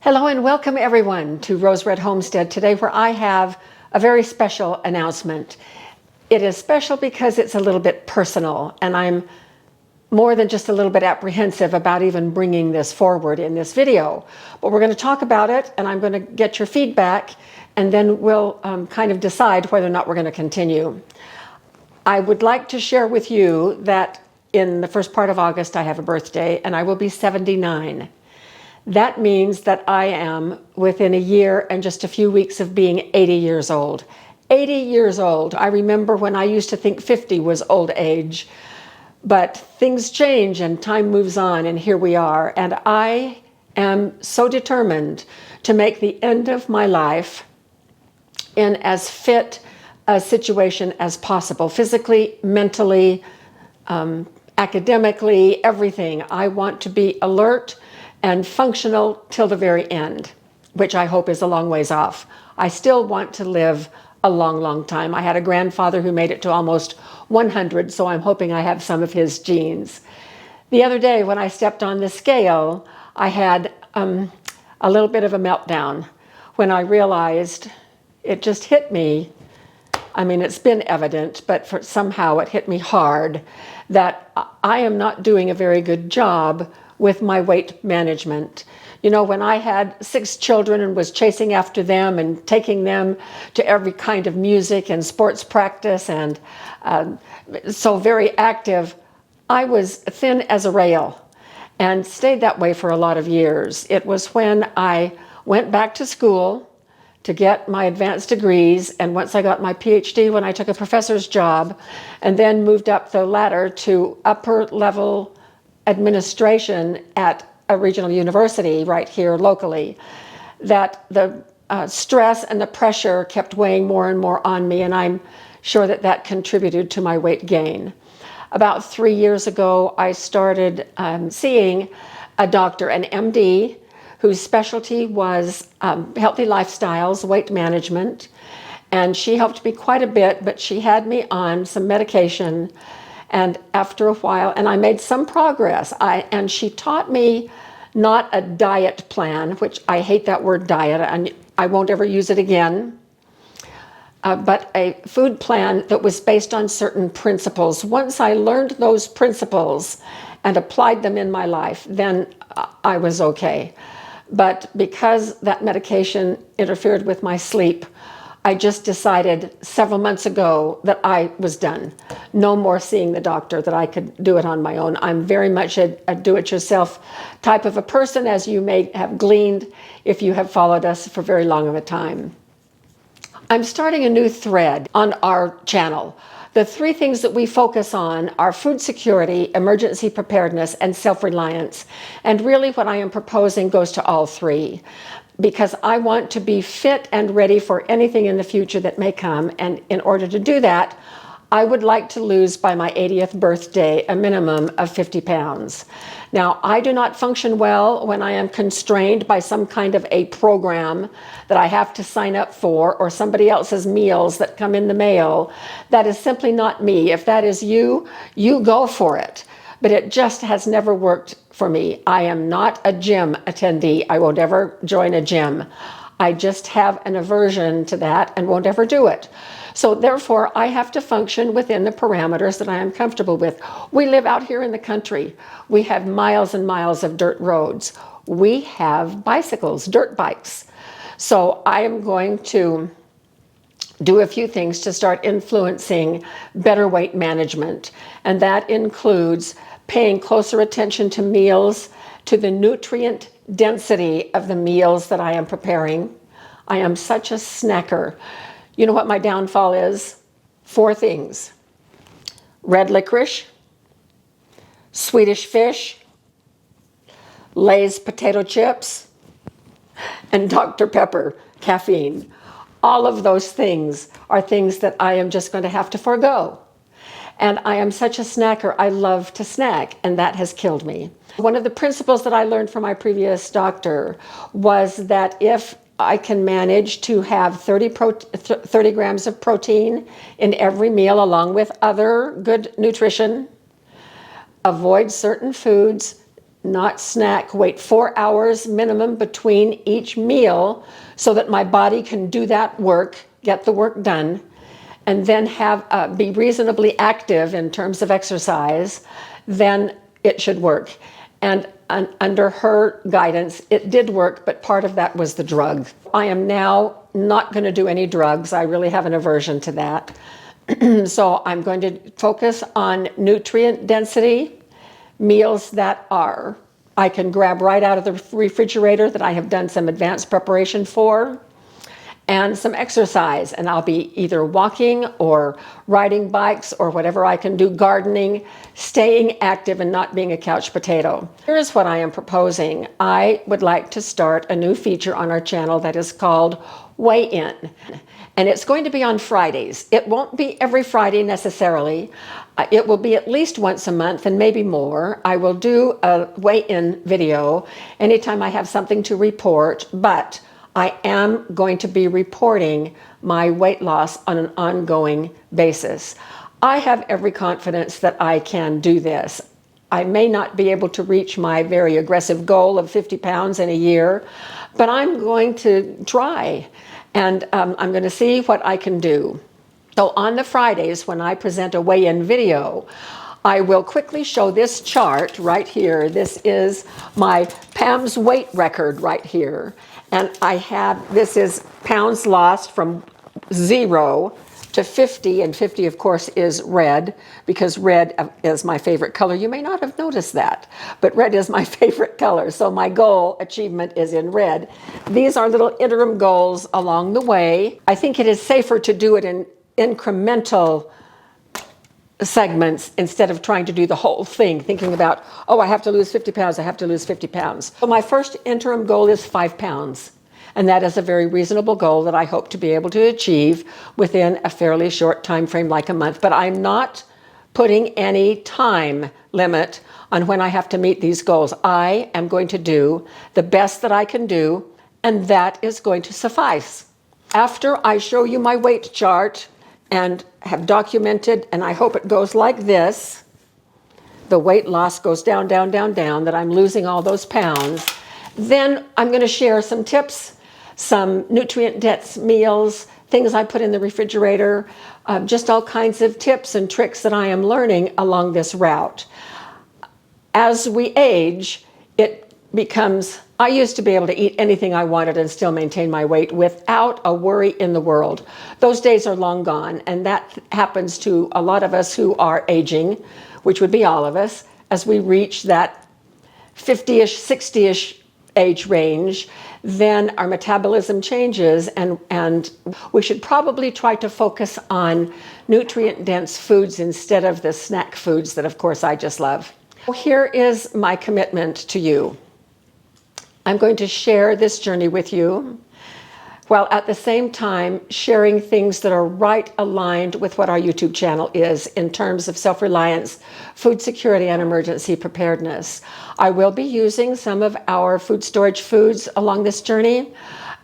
Hello and welcome everyone to Rose Red Homestead today, where I have a very special announcement. It is special because it's a little bit personal, and I'm more than just a little bit apprehensive about even bringing this forward in this video. But we're going to talk about it, and I'm going to get your feedback, and then we'll kind of decide whether or not we're going to continue. I would like to share with you that in the first part of August I have a birthday, and I will be 79. That means that I am within a year and just a few weeks of being 80 years old. 80 years old. I remember when I used to think 50 was old age, but things change and time moves on, and here we are. And I am so determined to make the end of my life in as fit a situation as possible, physically, mentally, academically, everything. I want to be alert and functional till the very end, which I hope is a long ways off. I still want to live a long, long time. I had a grandfather who made it to almost 100, so I'm hoping I have some of his genes. The other day when I stepped on the scale, I had a little bit of a meltdown when I realized it just hit me. I mean, it's been evident, but somehow it hit me hard that I am not doing a very good job with my weight management. You know, when I had 6 children and was chasing after them and taking them to every kind of music and sports practice and so very active, I was thin as a rail and stayed that way for a lot of years. It was when I went back to school to get my advanced degrees, and once I got my PhD, when I took a professor's job and then moved up the ladder to upper level administration at a regional university right here locally, that the stress and the pressure kept weighing more and more on me, and I'm sure that that contributed to my weight gain. About 3 years ago, I started seeing a doctor, an MD, whose specialty was healthy lifestyles, weight management, and she helped me quite a bit, but she had me on some medication. And after a while, and I made some progress, and she taught me not a diet plan, which I hate that word diet, and I won't ever use it again, but a food plan that was based on certain principles. Once I learned those principles and applied them in my life, then I was okay. But because that medication interfered with my sleep, I just decided several months ago that I was done. No more seeing the doctor, that I could do it on my own. I'm very much a do-it-yourself type of a person, as you may have gleaned if you have followed us for very long of a time. I'm starting a new thread on our channel. The 3 things that we focus on are food security, emergency preparedness, and self-reliance. And really what I am proposing goes to all 3. Because I want to be fit and ready for anything in the future that may come. And in order to do that, I would like to lose by my 80th birthday a minimum of 50 pounds. Now, I do not function well when I am constrained by some kind of a program that I have to sign up for, or somebody else's meals that come in the mail. That is simply not me. If that is you, you go for it. But it just has never worked for me. I am not a gym attendee. I won't ever join a gym. I just have an aversion to that and won't ever do it. So therefore, I have to function within the parameters that I am comfortable with. We live out here in the country. We have miles and miles of dirt roads. We have bicycles, dirt bikes. So I am going to do a few things to start influencing better weight management. And that includes paying closer attention to meals, to the nutrient density of the meals that I am preparing. I am such a snacker. You know what my downfall is? 4 things. Red licorice, Swedish fish, Lay's potato chips, and Dr. Pepper, caffeine. All of those things are things that I am just going to have to forego. And I am such a snacker. I love to snack, and that has killed me. One of the principles that I learned from my previous doctor was that if I can manage to have 30 grams of protein in every meal, along with other good nutrition, avoid certain foods, not snack, wait 4 hours minimum between each meal so that my body can do that work, get the work done, and then be reasonably active in terms of exercise, then it should work. And under her guidance, it did work, but part of that was the drug. I am now not going to do any drugs. I really have an aversion to that. So I'm going to focus on nutrient density, meals that I can grab right out of the refrigerator that I have done some advanced preparation for, and some exercise. And I'll be either walking or riding bikes or whatever I can do, gardening, staying active and not being a couch potato. Here's what I am proposing. I would like to start a new feature on our channel that is called Weigh In. And it's going to be on Fridays. It won't be every Friday necessarily. It will be at least once a month and maybe more. I will do a weigh-in video anytime I have something to report, but I am going to be reporting my weight loss on an ongoing basis. I have every confidence that I can do this. I may not be able to reach my very aggressive goal of 50 pounds in a year, but I'm going to try, and I'm going to see what I can do. So on the Fridays when I present a weigh-in video, I will quickly show this chart right here. This is my Pam's weight record right here. And this is pounds lost from 0 to 50, and 50 of course is red, because red is my favorite color. You may not have noticed that, but red is my favorite color. So my goal achievement is in red. These are little interim goals along the way. I think it is safer to do it in incremental segments instead of trying to do the whole thing, thinking about, oh, I have to lose 50 pounds, I have to lose 50 pounds. So my first interim goal is 5 pounds. And that is a very reasonable goal that I hope to be able to achieve within a fairly short time frame, like a month. But I'm not putting any time limit on when I have to meet these goals. I am going to do the best that I can do, and that is going to suffice. After I show you my weight chart and have documented, and I hope it goes like this, the weight loss goes down, down, down, down, that I'm losing all those pounds, then I'm going to share some tips, some nutrient-dense meals, things I put in the refrigerator, just all kinds of tips and tricks that I am learning along this route. As we age, it becomes, I used to be able to eat anything I wanted and still maintain my weight without a worry in the world. Those days are long gone, and that happens to a lot of us who are aging, which would be all of us, as we reach that 50-ish, 60-ish age range. Then our metabolism changes, and we should probably try to focus on nutrient-dense foods instead of the snack foods that, of course, I just love. Here is my commitment to you. I'm going to share this journey with you, while at the same time sharing things that are right aligned with what our YouTube channel is in terms of self-reliance, food security, and emergency preparedness. I will be using some of our food storage foods along this journey.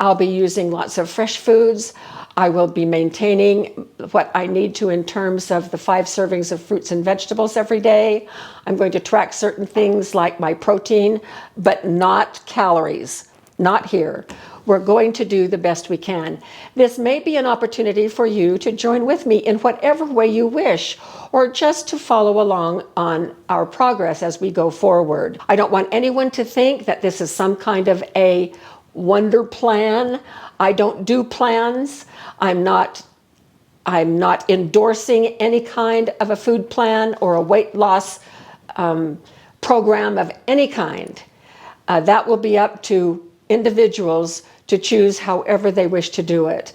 I'll be using lots of fresh foods. I will be maintaining what I need to in terms of the 5 servings of fruits and vegetables every day. I'm going to track certain things like my protein, but not calories, not here. We're going to do the best we can. This may be an opportunity for you to join with me in whatever way you wish, or just to follow along on our progress as we go forward. I don't want anyone to think that this is some kind of a wonder plan. I don't do plans. I'm not endorsing any kind of a food plan or a weight loss program of any kind. That will be up to individuals to choose however they wish to do it.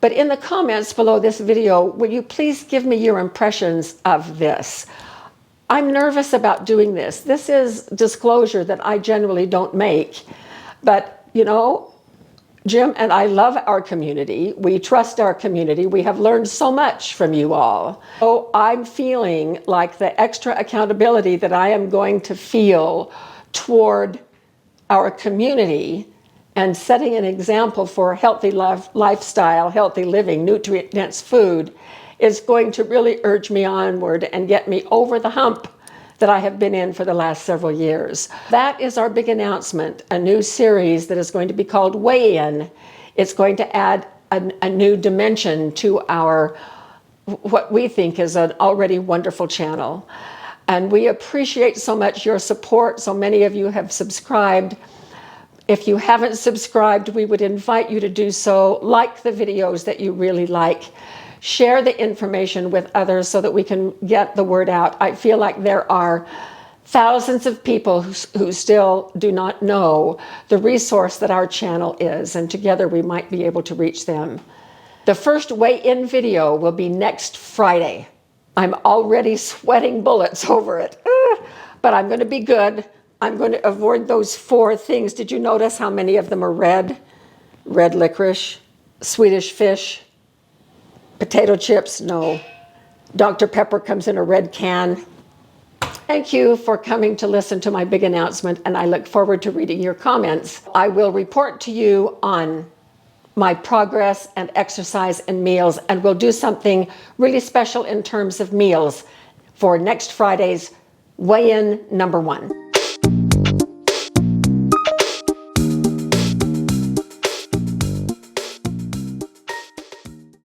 But in the comments below this video, will you please give me your impressions of this? I'm nervous about doing this. This is disclosure that I generally don't make. But, you know, Jim and I love our community. We trust our community. We have learned so much from you all. So I'm feeling like the extra accountability that I am going to feel toward our community and setting an example for healthy lifestyle, healthy living, nutrient-dense food is going to really urge me onward and get me over the hump that I have been in for the last several years. That is our big announcement, a new series that is going to be called Weigh In. It's going to add a new dimension to our, what we think is an already wonderful channel. And we appreciate so much your support. So many of you have subscribed. If you haven't subscribed, we would invite you to do so. Like the videos that you really like. Share the information with others so that we can get the word out. I feel like there are thousands of people who still do not know the resource that our channel is, and together we might be able to reach them. The first weigh-in video will be next Friday. I'm already sweating bullets over it, but I'm going to be good. I'm going to avoid those 4 things. Did you notice how many of them are red? Red licorice, Swedish fish, potato chips, no. Dr. Pepper comes in a red can. Thank you for coming to listen to my big announcement, and I look forward to reading your comments. I will report to you on my progress and exercise and meals, and we'll do something really special in terms of meals for next Friday's weigh-in number 1.